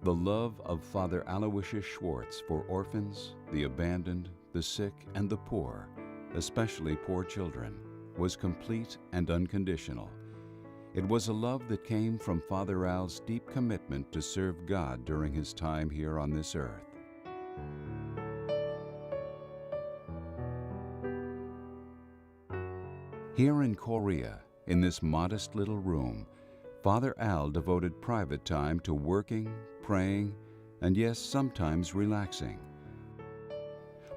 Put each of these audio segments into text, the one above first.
The love of Father Aloysius Schwartz for orphans, the abandoned, the sick, and the poor, especially poor children, was complete and unconditional. It was a love that came from Father Al's deep commitment to serve God during his time here on this earth. Here in Korea, in this modest little room, Father Al devoted private time to working, praying, and yes, sometimes relaxing.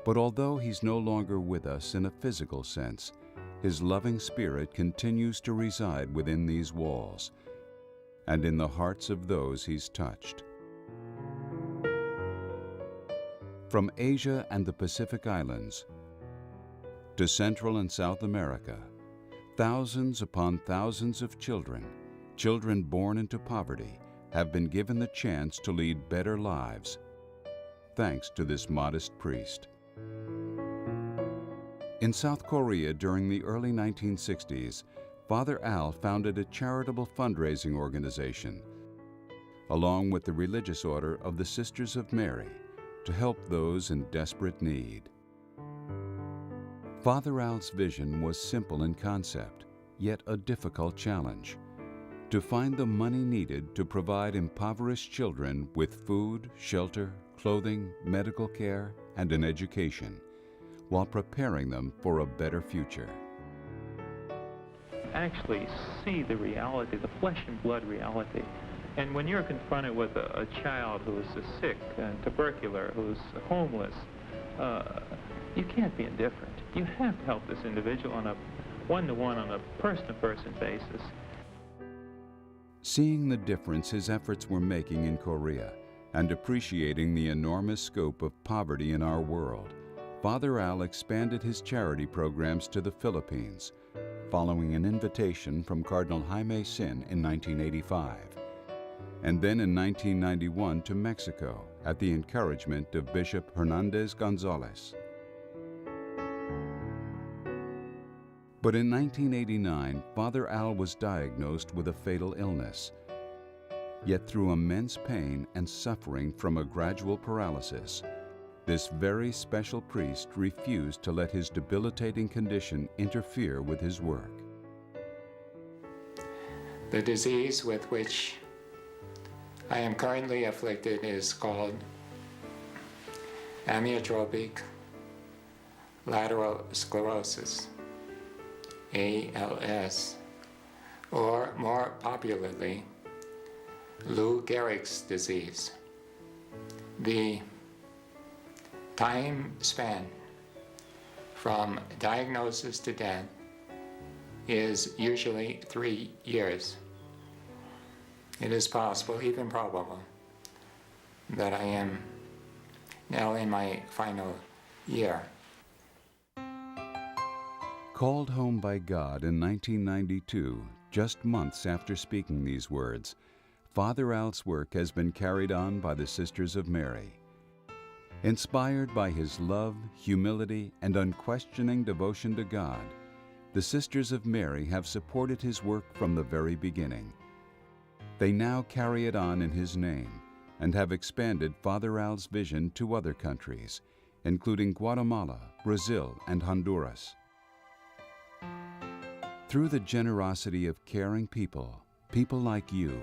But although he's no longer with us in a physical sense, his loving spirit continues to reside within these walls and in the hearts of those he's touched. From Asia and the Pacific Islands to Central and South America, thousands upon thousands of children born into poverty, have been given the chance to lead better lives, thanks to this modest priest. In South Korea during the early 1960s, Father Al founded a charitable fundraising organization, along with the religious order of the Sisters of Mary, to help those in desperate need. Father Al's vision was simple in concept, yet a difficult challenge: to find the money needed to provide impoverished children with food, shelter, clothing, medical care, and an education, while preparing them for a better future. Actually see the reality, the flesh and blood reality. And when you're confronted with a child who is sick and tubercular, who's homeless, you can't be indifferent. You have to help this individual on a one-to-one, on a person-to-person basis. Seeing the difference his efforts were making in Korea and appreciating the enormous scope of poverty in our world, Father Al expanded his charity programs to the Philippines, following an invitation from Cardinal Jaime Sin in 1985, and then in 1991 to Mexico at the encouragement of Bishop Hernandez Gonzalez. But in 1989, Father Al was diagnosed with a fatal illness. Yet through immense pain and suffering from a gradual paralysis, this very special priest refused to let his debilitating condition interfere with his work. The disease with which I am currently afflicted is called amyotrophic lateral sclerosis, ALS, or more popularly, Lou Gehrig's disease. The time span from diagnosis to death is usually 3 years. It is possible, even probable, that I am now in my final year. Called home by God in 1992, just months after speaking these words, Father Al's work has been carried on by the Sisters of Mary. Inspired by his love, humility, and unquestioning devotion to God, the Sisters of Mary have supported his work from the very beginning. They now carry it on in his name and have expanded Father Al's vision to other countries, including Guatemala, Brazil, and Honduras. Through the generosity of caring people like you,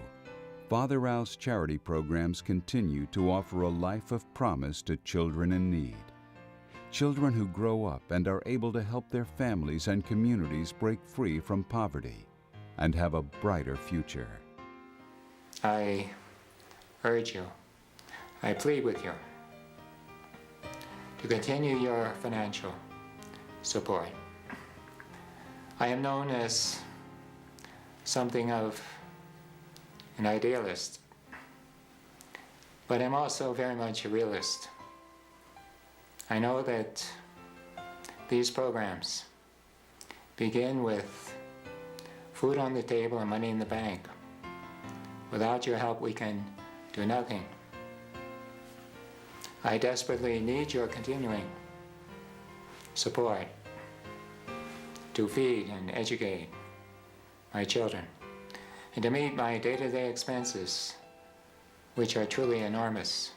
Father Al's charity programs continue to offer a life of promise to children in need. Children who grow up and are able to help their families and communities break free from poverty and have a brighter future. I urge you, I plead with you to continue your financial support. I am known as something of an idealist, but I'm also very much a realist. I know that these programs begin with food on the table and money in the bank. Without your help, we can do nothing. I desperately need your continuing support to feed and educate my children and to meet my day-to-day expenses which are truly enormous.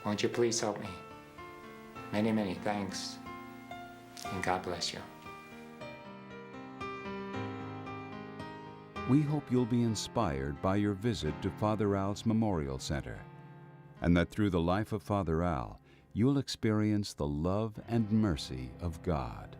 Won't you please help me? Many, many thanks, and God bless you. We hope you'll be inspired by your visit to Father Al's Memorial Center, and that through the life of Father Al, you'll experience the love and mercy of God.